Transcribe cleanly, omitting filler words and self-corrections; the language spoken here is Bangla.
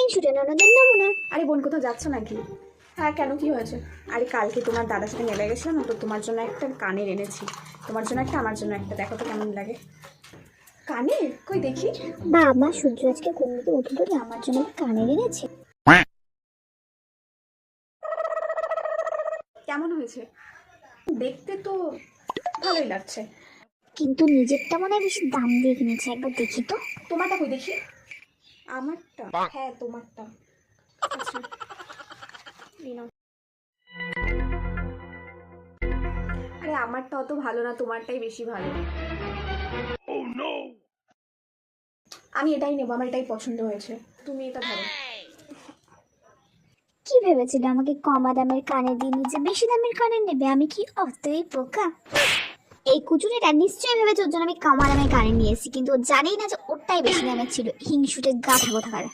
হিংসুটে ননদের নমুনা। আরে বোন, কোথাও যাচ্ছ নাকি? হ্যাঁ, কেন, কি হয়েছে? আরে কালকে তোমার দাদার সাথে মেলে গেছিলাম তো, তোমার জন্য একটা কানের এনেছি। তোমার জন্য একটা, আমার জন্য একটা, দেখো তো কেমন লাগে। কানের কই দেখি। বাবা, সূর্য আজকে ঘুম থেকে উঠে পড়ে আমার জন্য কানের এনেছে। কেমন হয়েছে? দেখতে তো ভালোই লাগছে। কিন্তু নিজেরটা মনে হয় বেশি দাম দিয়ে কিনেছে, একবার দেখি তো। তোমারটা কই দেখি। আমারটা? হ্যাঁ, তোমারটা। আচ্ছা, এই নাও। আরে আমারটা অত ভালো না, তোমারটাই বেশি ভালো। আমি এটাই নেবো, আমার এটাই পছন্দ হয়েছে। তুমি এটা ধরো। কি ভেবেছিল আমাকে কমা দামের কানে দিয়ে নিজে বেশি দামের কানে নেবে? আমি কি অতই বোকা? এই কুচুরিটা নিশ্চয়ই ভেবেছে ওর জন্য আমি কমা দামের কানে নিয়ে এসেছি, কিন্তু ও জানেই না যে ওরটাই বেশি দামের ছিল। হিংসুটে গাধা কোথাকার।